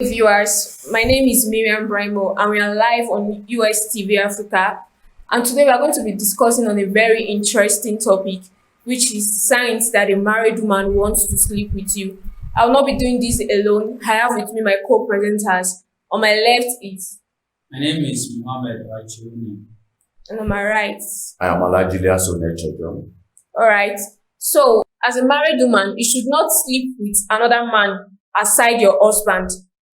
Viewers, my name is Miriam Brimo and we are live on Ustv Africa. And today we are going to be discussing on a very interesting topic, which is signs that a married woman wants to sleep with you. I will not be doing this alone. I have with me my co-presenters. On my left is, My name is Mohammed Achuni. and on my right. I am Alajilia Sonechojo. All right. So, as a married woman, you should not sleep with another man aside your husband.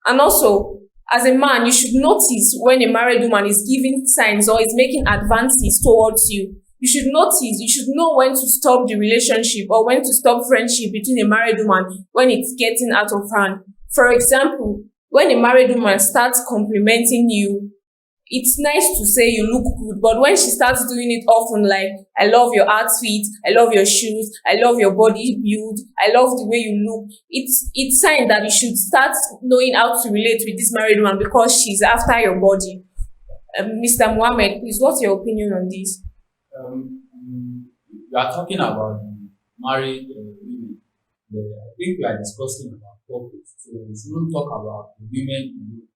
And also, as a man, you should notice when a married woman is giving signs or is making advances towards you. You should notice, you should know when to stop the relationship or when to stop friendship between a married woman when it's getting out of hand. For example, when a married woman starts complimenting you, it's nice to say you look good, but when she starts doing it often, like, I love your outfit, I love your shoes, I love your body build, I love the way you look, it's sign that you should start knowing how to relate with this married woman because she's after your body. Mr. Mohammed, please, what's your opinion on this? We are talking about married women. I think we are discussing about couples, so we shouldn't talk about the women alone.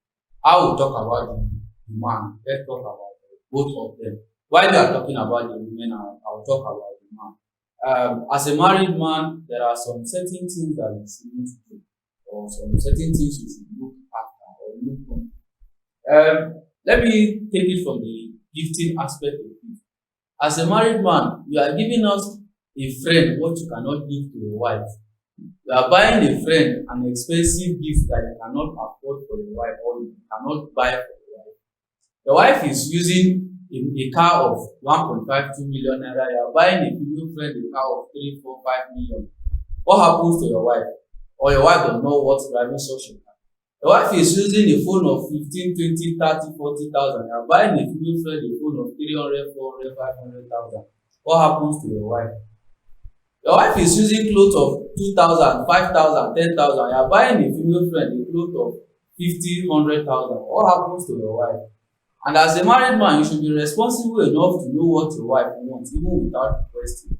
I will talk about the man. Let's talk about both of them. While you are talking about the women, I'll talk about the man. As a married man, there are some certain things that you shouldn't do, or some certain things you should look after or look on. Let me take it from the gifting aspect of it. As a married man, you are giving us a friend what you cannot give to your wife. You are buying a friend an expensive gift that you cannot afford for your wife or you cannot buy for your wife. Your wife is using a car of 1.52 million naira. You are buying a female friend a car of 3, 4, 5 million. What happens to your wife? Or your wife does not what's driving such a car. Your wife is using a phone of 15, 20, 30, 40,000. You are buying a female friend a phone of 300, 400, 500,000. What happens to your wife? Your wife is using clothes of 2,000, 5,000, 10,000. You are buying a female friend a cloth of 50, 100,000. What happens to your wife? And as a married man, you should be responsible enough to know what your wife wants, even without requesting.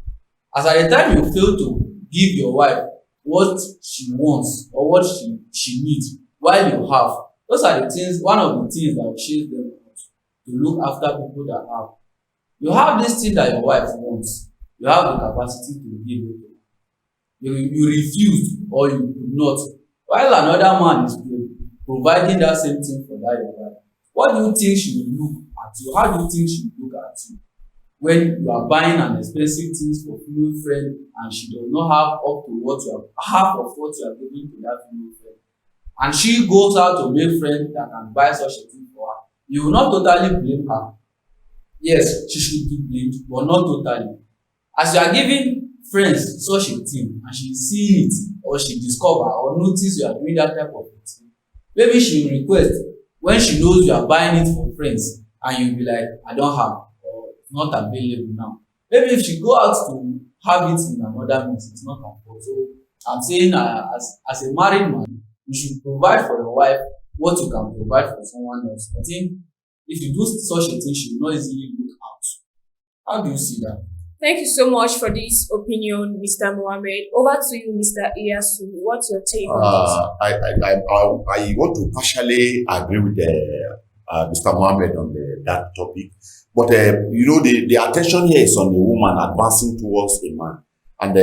As at the time you fail to give your wife what she wants or what she needs while you have, those are the things, one of the things that will change them out to look after people that have. You have this thing that your wife wants. You have the capacity to give it to her. You refused or you could not. While another man is providing that same thing for that your wife. What do you think she will look at you? How do you think she will look at you? When you are buying an expensive things for female friend and she does not have up to what you have, half of what you are giving to that female friend. And she goes out to make friends that can buy such a thing for her. You will not totally blame her. Yes, she should be blamed, but not totally. As you are giving friends such a thing and she see it or she discover or notice you are doing that type of thing, maybe she will request when she knows you are buying it for friends and you'll be like, I don't have or it's not available now. Maybe if she go out to have it in another means, it's not her fault. So I'm saying as a married man, you should provide for your wife what you can provide for someone else. I think if you do such a thing, she will not easily look out. How do you see that? Thank you so much for this opinion, Mr. Mohammed. Over to you, Mr. Iyasu. What's your take on I want to partially agree with Mr. Mohammed on that topic. But, the attention here is on the woman advancing towards a man. And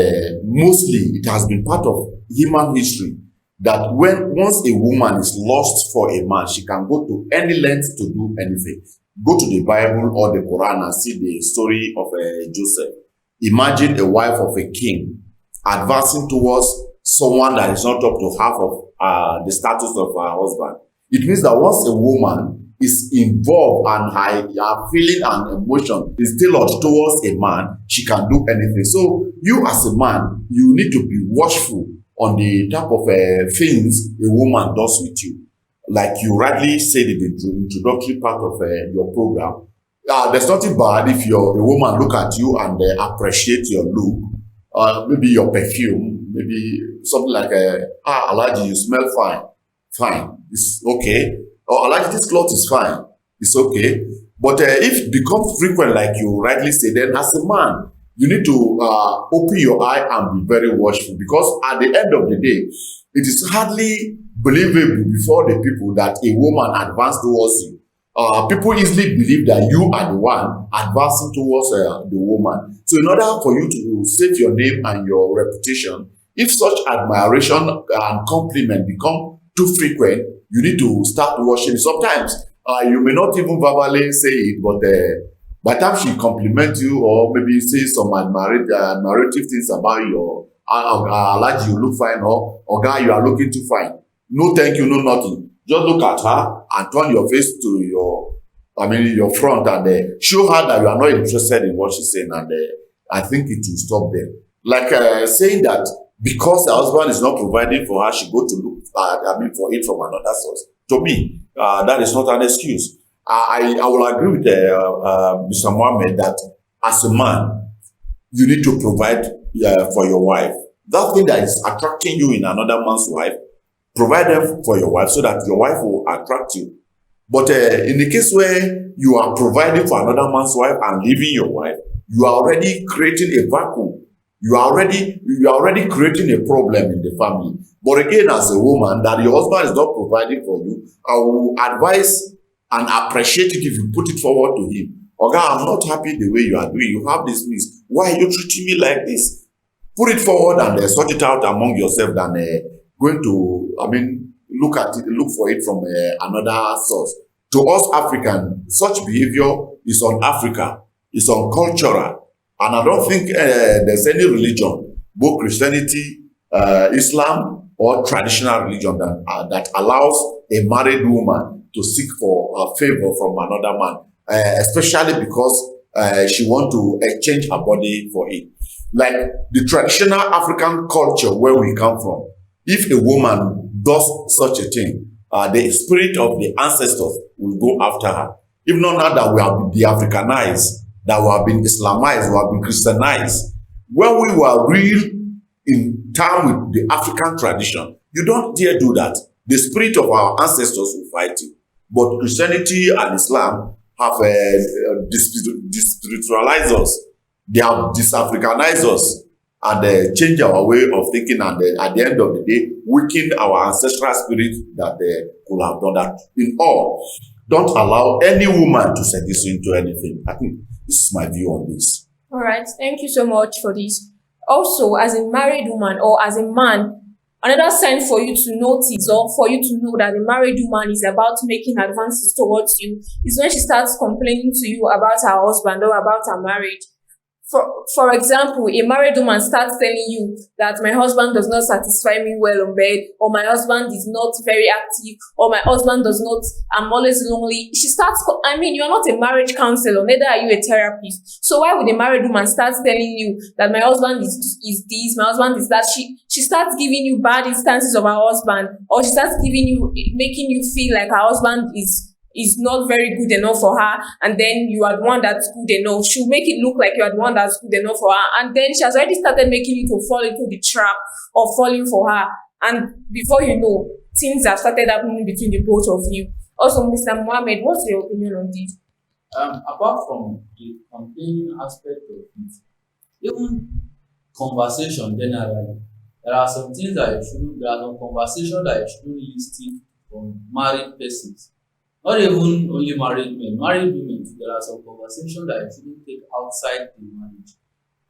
mostly it has been part of human history that once a woman is lost for a man, she can go to any length to do anything. Go to the Bible or the Quran and see the story of Joseph. Imagine a wife of a king advancing towards someone that is not up to half of the status of her husband. It means that once a woman is involved and her feeling and emotion is tailored towards a man, she can do anything. So you as a man, you need to be watchful on the type of things a woman does with you. Like you rightly said in the introductory part of your program, there's nothing bad if a woman look at you and appreciate your look, maybe your perfume, maybe something like, Alaji, you smell fine, it's okay. Or Alaji, this cloth is fine, it's okay. But if it becomes frequent, like you rightly say, then as a man, you need to open your eye and be very watchful, because at the end of the day, it is hardly believable before the people that a woman advanced towards you. People easily believe that you are the one advancing towards the woman. So in order for you to save your name and your reputation, if such admiration and compliment become too frequent, you need to start watching. Sometimes you may not even verbally say it, but by the time she compliment you or maybe say some admirative things about your like you look fine or guy you are looking too fine. No thank you, no nothing. Just look at her and turn your face to your front and show her that you are not interested in what she's saying, and I think it will stop there. Like saying that because her husband is not providing for her, she go to look for it from another source. To me, that is not an excuse. I will agree with Mr. Mohammed that as a man, you need to provide for your wife. That thing that is attracting you in another man's wife, provide them for your wife so that your wife will attract you. But in the case where you are providing for another man's wife and leaving your wife, you are already creating a vacuum. You are already creating a problem in the family. But again, as a woman, that your husband is not providing for you, I will advise and appreciate it if you put it forward to him. Oga, I'm not happy the way you are doing. You have this means. Why are you treating me like this? Put it forward and sort it out among yourself than going to, look for it from another source. To us Africans, such behavior is on Africa, it's on cultural, and I don't think there's any religion, both Christianity, Islam, or traditional religion that allows a married woman to seek for a favor from another man, especially because she wants to exchange her body for it. Like the traditional African culture where we come from, if a woman does such a thing, the spirit of the ancestors will go after her. If not now that we have been de-Africanized, that we have been Islamized, we have been Christianized. When we were real in time with the African tradition, you don't dare do that. The spirit of our ancestors will fight you. But Christianity and Islam have despiritualized us. They have dis-Africanized us and change our way of thinking, and at the end of the day, weaken our ancestral spirit that could have done that. In all, don't allow any woman to seduce you into anything. I think this is my view on this. All right, thank you so much for this. Also, as a married woman or as a man, another sign for you to notice or for you to know that a married woman is about making advances towards you is when she starts complaining to you about her husband or about her marriage. For example, a married woman starts telling you that my husband does not satisfy me well on bed, or my husband is not very active, or my husband does not, I'm always lonely. She starts, you're not a marriage counselor, neither are you a therapist. So why would a married woman start telling you that my husband is this, my husband is that? She starts giving you bad instances of her husband, or she starts making you feel like her husband is not very good enough for her, and then you are the one that's good enough. She'll make it look like you are the one that's good enough for her, and then she has already started making you to fall into the trap of falling for her, and before you know, things have started happening between the both of you. Also, Mr. Mohammed, what's your opinion on this? Apart from the complaining aspect of it, even conversation generally, there are some conversations that you shouldn't listen from married persons. Not even only married men, married women, there are some conversations that you shouldn't take outside the marriage.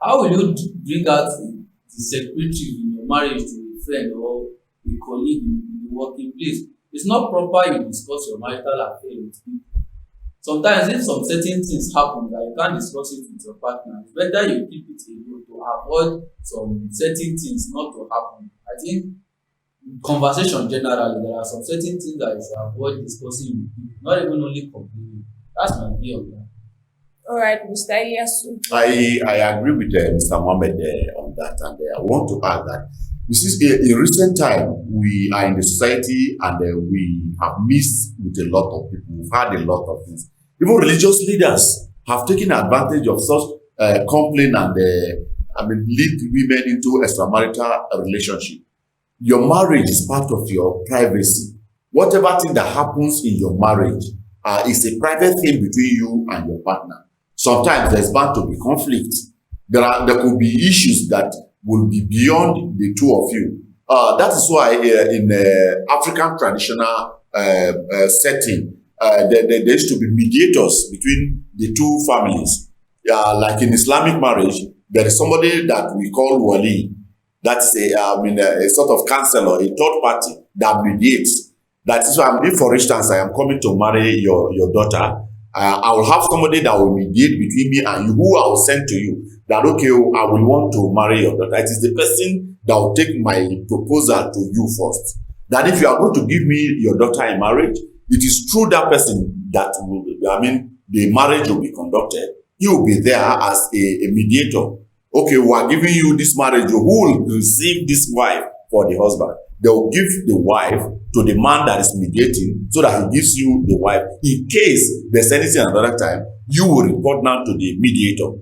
How will you bring out the secretive in your marriage to a friend or a colleague in the working place? It's not proper you discuss your marital affair with people. Sometimes if some certain things happen that you can't discuss it with your partner, it's better you keep it alone to avoid some certain things not to happen. I think conversation generally, there are some certain things that you should avoid discussing with people, not even only complaining. That's my view on that. All right, Mr. Eliasu. I agree with Mr. Mohammed on that, and I want to add that this is in recent time we are in the society and we have missed with a lot of people. We've had a lot of things. Even religious leaders have taken advantage of such complaint and lead women into extramarital relationship. Your marriage is part of your privacy. Whatever thing that happens in your marriage is a private thing between you and your partner. Sometimes there's bound to be conflict. There could be issues that will be beyond the two of you. That is why in African traditional setting, there used to be mediators between the two families. Like in Islamic marriage, there is somebody that we call wali. That's a sort of counselor, a third party that mediates. That is why, if for instance, I am coming to marry your daughter, I will have somebody that will mediate between me and you, who I will send to you. That, okay, I will want to marry your daughter. It is the person that will take my proposal to you first. That if you are going to give me your daughter in marriage, it is through that person that will, the marriage will be conducted. He will be there as a mediator. Okay, we are giving you this marriage. Who will receive this wife for the husband? They will give the wife to the man that is mediating, so that he gives you the wife. In case there's anything another time, you will report now to the mediator,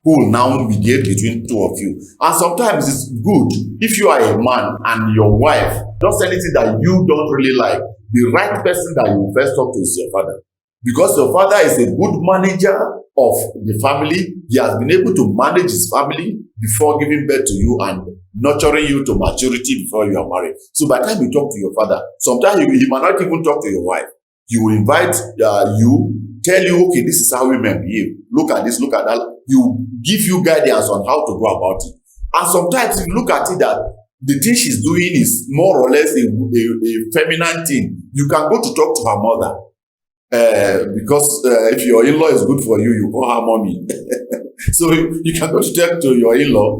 who will now mediate between two of you. And sometimes it's good if you are a man and your wife does anything that you don't really like, the right person that you first talk to is your father. Because your father is a good manager of the family. He has been able to manage his family before giving birth to you and nurturing you to maturity before you are married. So by the time you talk to your father, sometimes he might not even talk to your wife. He will invite you, tell you, okay, this is how women behave. Look at this, look at that. He will give you guidance on how to go about it. And sometimes if you look at it that the thing she's doing is more or less a feminine thing, you can go to talk to her mother. Because if your in-law is good for you, you call her mommy. So you can go to talk to your in-law,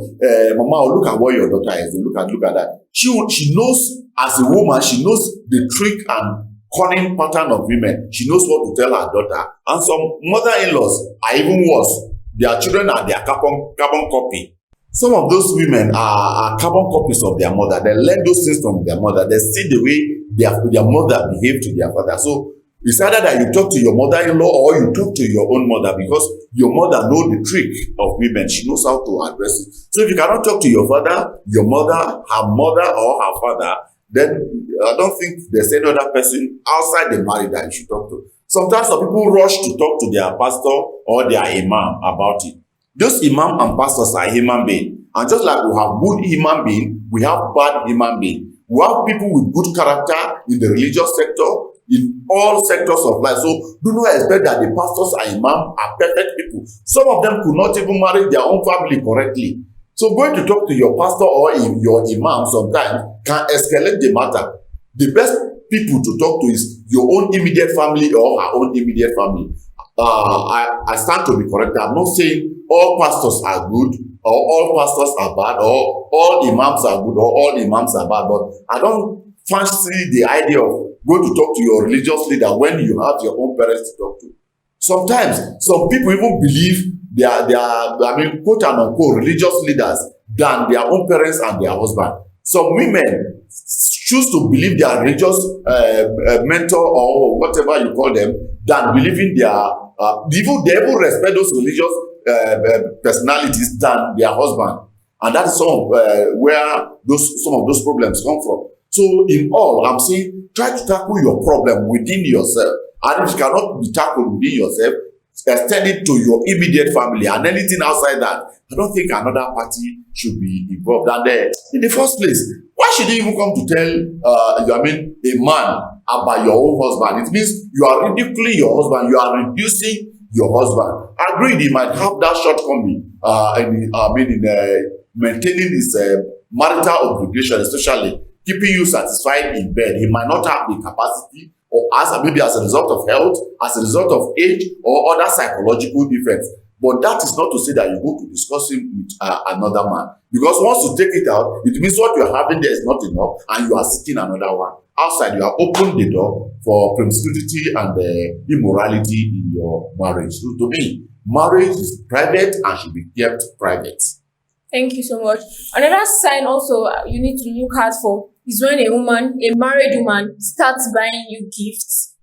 Mama, look at what your daughter is doing. Look at that. She knows, as a woman, she knows the trick and cunning pattern of women. She knows what to tell her daughter. And some mother-in-laws are even worse. Their children are their carbon copy. Some of those women are carbon copies of their mother. They learn those things from their mother. They see the way their mother behaved to their father. So it's either that you talk to your mother-in-law or you talk to your own mother, because your mother knows the trick of women. She knows how to address it. So if you cannot talk to your father, your mother, her mother, or her father, then I don't think there's any other person outside the marriage that you should talk to. Sometimes some people rush to talk to their pastor or their imam about it. Those imam and pastors are human beings. And just like we have good human beings, we have bad human beings. We have people with good character in the religious sector, in all sectors of life. So do not expect that the pastors and imam are perfect people. Some of them could not even manage their own family correctly. So going to talk to your pastor or your imam sometimes can escalate the matter. The best people to talk to is your own immediate family or her own immediate family. I stand to be correct. I'm not saying all pastors are good or all pastors are bad or all imams are good or all imams are bad, but I don't fancy the idea of going to talk to your religious leader when you have your own parents to talk to. Sometimes some people even believe they are quote and unquote religious leaders than their own parents and their husband. Some women choose to believe their religious mentor or whatever you call them than believing they even respect those religious personalities than their husband. And that is where some of those problems come from. So in all, I'm saying, try to tackle your problem within yourself. And if it cannot be tackled within yourself, extend it to your immediate family. And anything outside that, I don't think another party should be involved. And in the first place, why should you even come to tell a man about your own husband? It means you are ridiculing your husband. You are reducing your husband. Agreed, he might have that shortcoming in maintaining his marital obligation, especially keeping you satisfied in bed. He might not have the capacity, or maybe as a result of health, as a result of age, or other psychological defects. But that is not to say that you go to discuss him with another man. Because once you take it out, it means what you are having there is not enough, and you are seeking another one. Outside, you have opened the door for promiscuity and immorality in your marriage. So to me, marriage is private and should be kept private. Thank you so much. Another sign also you need to look out for is when a married woman, starts buying you gifts.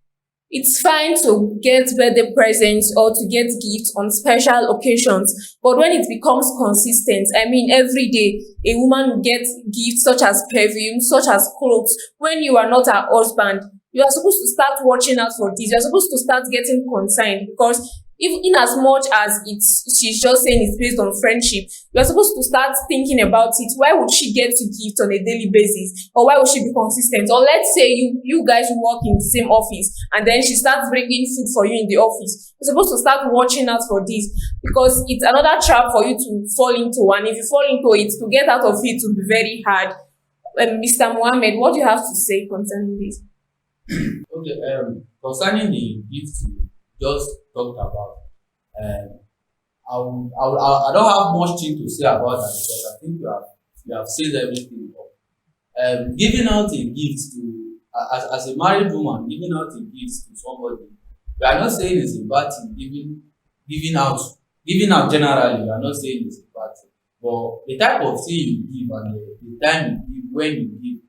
It's fine to get birthday presents or to get gifts on special occasions, but when it becomes consistent, every day, a woman will get gifts such as perfume, such as clothes. When you are not her husband, you are supposed to start watching out for this. You are supposed to start getting concerned, because If in as much as she's just saying it's based on friendship, you are supposed to start thinking about it. Why would she get to gift on a daily basis, or why would she be consistent? Or let's say you guys work in the same office, and then she starts bringing food for you in the office. You're supposed to start watching out for this, because it's another trap for you to fall into, and if you fall into it, to get out of it will be very hard. Mr. Mohammed, what do you have to say concerning this? Okay, concerning the gift you just talked about, I don't have much thing to say about that because I think you have said everything. Giving out a gift to as a married woman, giving out a gift to somebody, we are not saying it's a bad thing. Giving out generally, we are not saying it's a bad thing. But the type of thing you give and the time you give, when you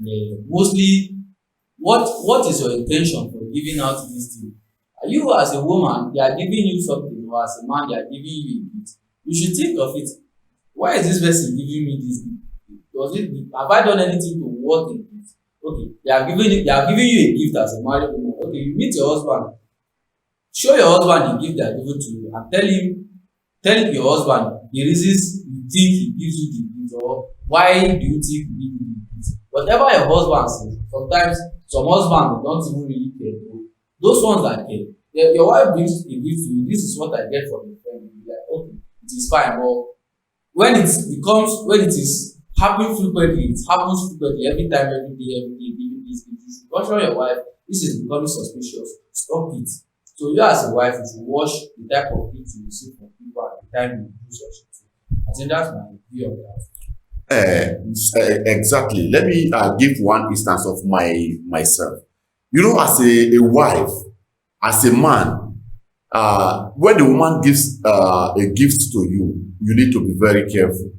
give, mostly what is your intention for giving out this thing? Are you as a woman, they are giving you something, or as a man, they are giving you a gift? You should think of it. Why is this person giving me this gift? Have I done anything to worth a gift? Okay, they are giving you a gift as a married woman. Okay, you meet your husband. Show your husband the gift they are giving to you and tell your husband the reasons you think he gives you the gift, or why do you think he gives you the gift. Whatever your husband says, sometimes some husbands don't even really care. Those ones that care. Your wife brings a gift to you. This is what I get from your friend. You'll be like, okay, it is fine. But when it is happening frequently, it happens frequently every time, every day, giving this. Caution your wife, this is becoming suspicious. Stop it. So you as a wife, you should watch the type of gift you receive from people at the time you do such a thing. I think that's my view on that. Exactly. Let me give one instance of myself. You know, as a wife, as a man, when the woman gives a gift to you, you need to be very careful.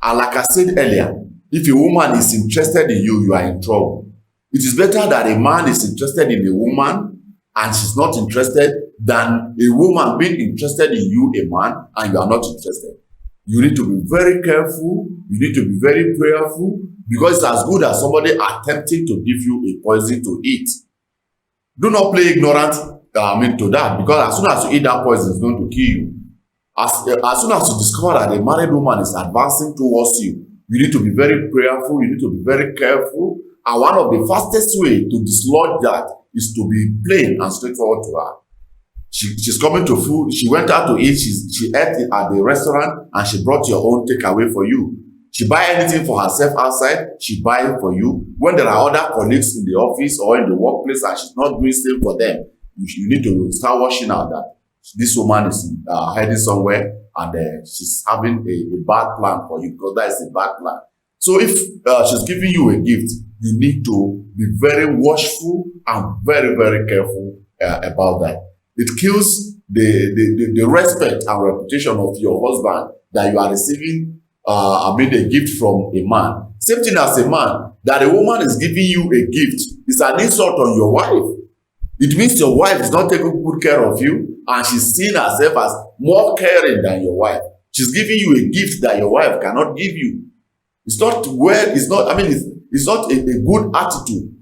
And like I said earlier, if a woman is interested in you, you are in trouble. It is better that a man is interested in a woman and she's not interested than a woman being interested in you, a man, and you are not interested. You need to be very careful. You need to be very prayerful, because it's as good as somebody attempting to give you a poison to eat. Do not play ignorant to that, because as soon as you eat that poison, it's going to kill you. As soon as you discover that a married woman is advancing towards you, you need to be very prayerful. You need to be very careful. And one of the fastest way to dislodge that is to be plain and straightforward to her. She's coming to food. She went out to eat. She ate at the restaurant and she brought your own takeaway for you. She buy anything for herself outside, she buy it for you. When there are other colleagues in the office or in the workplace and she's not doing same for them, you need to start washing out that this woman is heading somewhere and she's having a bad plan for you, because that is a bad plan. So if she's giving you a gift, you need to be very watchful and very, very careful about that. It kills the respect and reputation of your husband that you are receiving a gift from a man. Same thing as a man, that a woman is giving you a gift. It's an insult on your wife. It means your wife is not taking good care of you, and she's seeing herself as more caring than your wife. She's giving you a gift that your wife cannot give you. It's not a good attitude.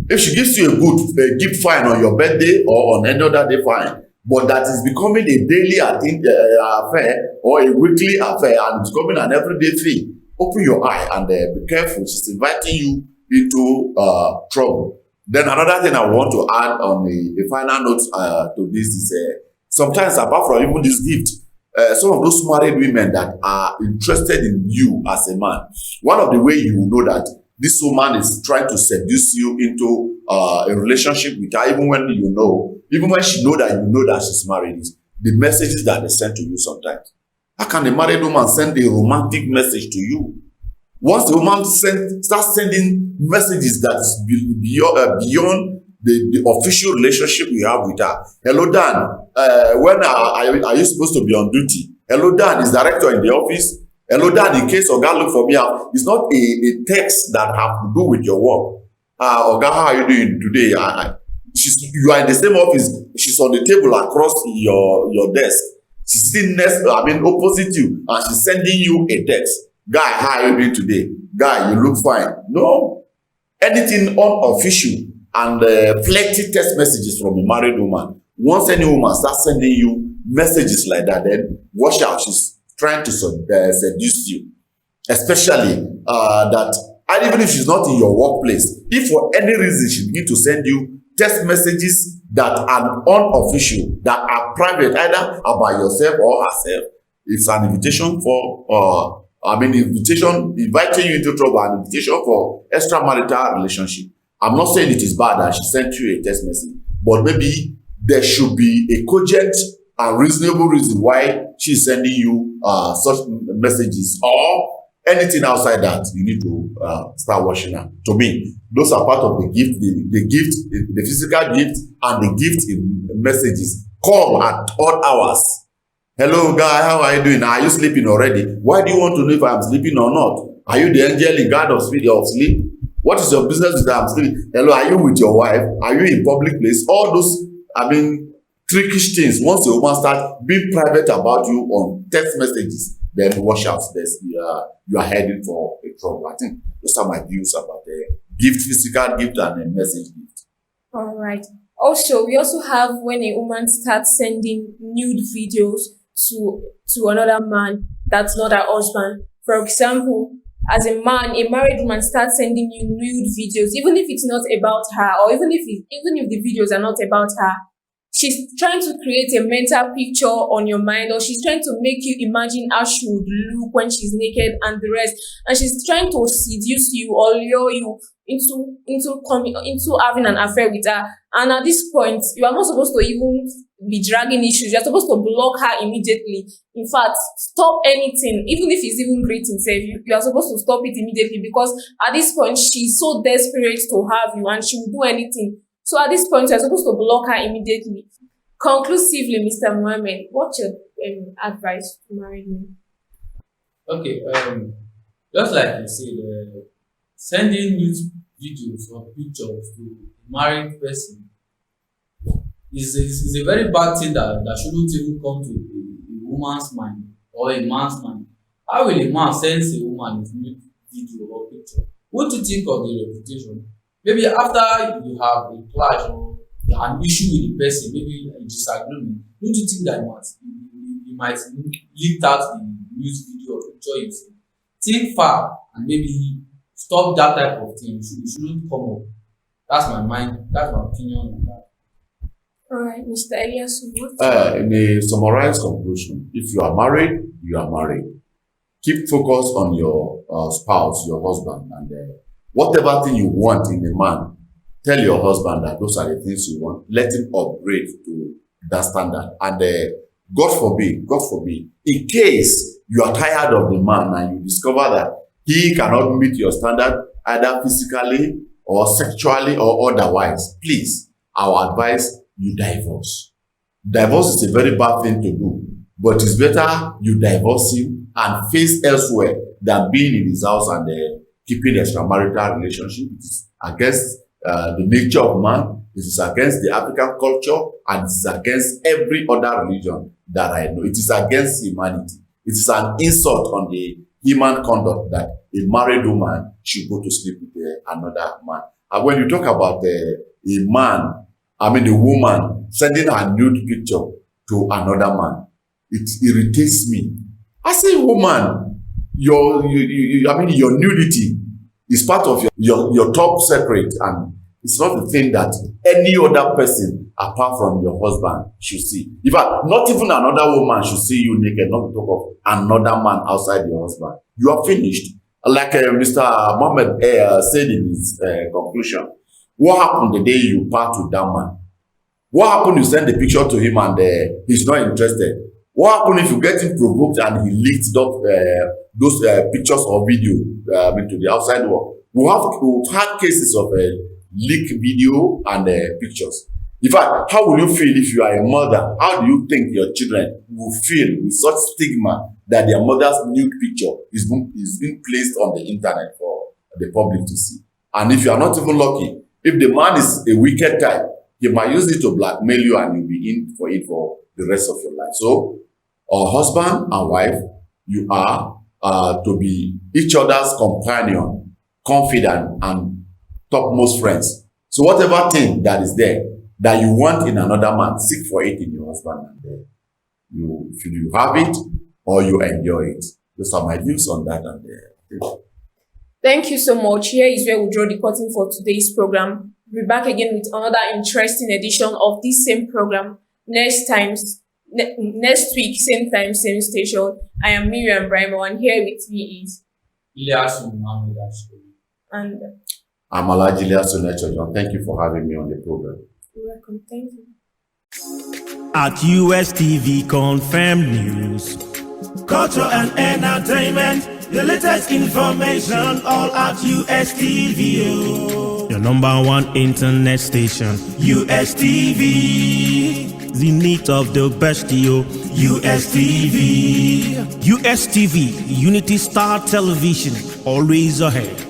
If she gives you a gift, fine, on your birthday or on any other day, fine. But that is becoming a daily affair or a weekly affair, and it's becoming an everyday thing. Open your eye and be careful. She's inviting you into trouble. Then another thing I want to add on a final note to this is sometimes, apart from even this gift, some of those married women that are interested in you as a man, one of the ways you will know that this woman is trying to seduce you into a relationship with her, even when she know that she's married, is the messages that they send to you sometimes. How can a married woman send a romantic message to you? Once the woman starts sending messages that is beyond the official relationship you have with her. Hello, Dan. When are you supposed to be on duty? Hello, Dan is director in the office. Hello, Dan, in case Oga look for me out. It's not a text that have to do with your work. Oga, how are you doing today? You are in the same office. She's on the table across your desk. She's sitting opposite you, and she's sending you a text. Guy, how are you doing today? Guy, you look fine. No. Anything unofficial and plenty text messages from a married woman Once any woman starts sending you messages like that, then watch out. She's trying to seduce you, especially that, and even if she's not in your workplace, if for any reason she begin to send you text messages that are unofficial, that are private, either about yourself or herself, it's an invitation for invitation inviting you into trouble, an invitation for extramarital relationship. I'm not saying it is bad that she sent you a text message, but maybe there should be a cogent and reasonable reason why she's sending you such messages, or anything outside that. You need to start watching her. To me, those are part of the gift, the gift, the physical gift, and the gift in messages. Call at odd hours. Hello, guy, how are you doing? Are you sleeping already? Why do you want to know if I'm sleeping or not? Are you the angel in guard of sleep? What is your business with I'm sleeping? Hello, are you with your wife? Are you in public place? All those, trickish things. Once a woman starts being private about you on text messages, then watch out. You are heading for a trouble. I think those are my views about the gift, physical gift, and a message gift. All right. Also, we also have when a woman starts sending nude videos to another man that's not her husband. For example, as a man, a married woman starts sending you nude videos, even if it's not about her, or even if the videos are not about her. She's trying to create a mental picture on your mind, or she's trying to make you imagine how she would look when she's naked and the rest. And she's trying to seduce you or lure you into having an affair with her. And at this point, you are not supposed to even be dragging issues. You're supposed to block her immediately. In fact, stop anything, even if it's even greeting. You are supposed to stop it immediately, because at this point, she's so desperate to have you and she will do anything. So at this point, you're supposed to block her immediately. Conclusively, Mr. Mohammed, what's your advice to married men? Okay, just like you said, sending news videos or pictures to a married person is a very bad thing that shouldn't even come to a woman's mind or a man's mind. How will a man send a woman his nude video or picture? What do you think of the reputation? Maybe after you have a clash or an issue with the person, maybe a disagreement, don't you think that you might leave out the news video or picture you see? Think far and maybe stop that type of thing. It shouldn't come up. That's my opinion on that. All right, Mr. Elias, In a summarized conclusion, if you are married, you are married. Keep focus on your spouse, your husband, and whatever thing you want in a man, tell your husband that those are the things you want. Let him upgrade to that standard. And God forbid, in case you are tired of the man and you discover that he cannot meet your standard, either physically or sexually or otherwise, please, our advice, you divorce. Divorce is a very bad thing to do, but it's better you divorce him and face elsewhere than being in his house and keeping extramarital relationship. It is against the nature of man. It is against the African culture, and it is against every other religion that I know. It is against humanity. It is an insult on the human conduct that a married woman should go to sleep with another man. And when you talk about a woman sending her nude picture to another man, it irritates me. I say, woman, your nudity is part of your top secret, and it's not the thing that any other person apart from your husband should see. In fact, not even another woman should see you naked, not to talk of another man outside your husband. You are finished. Like Mr. Mohammed said in his conclusion, what happened the day you part with that man? What happened you send the picture to him and he's not interested? What happened if you get him provoked and he leaked up those pictures or video to the outside world? We've had cases of leak video and pictures. In fact, how will you feel if you are a mother? How do you think your children will feel with such stigma that their mother's nude picture is being placed on the internet for the public to see? And if you are not even lucky, if the man is a wicked type, he might use it to blackmail you and you'll be in for it for the rest of your life. So, husband and wife, you are to be each other's companion, confidant, and topmost friends. So whatever thing that is there, that you want in another man, seek for it in your husband, and you have it or you enjoy it. Those are my views on that. And Thank you so much. Here is where we draw the curtain for today's program. We'll be back again with another interesting edition of this same program next week, same time, same station. I am Miriam Brimo, and here with me is and I'm Alhaji Ilyasu. Thank you for having me on the program. you're welcome. Thank you. At USTV confirmed news, culture and entertainment, the latest information all at USTV. Your number one internet station, USTV. The need of the best, yo. USTV. USTV, Unity Star Television, always ahead.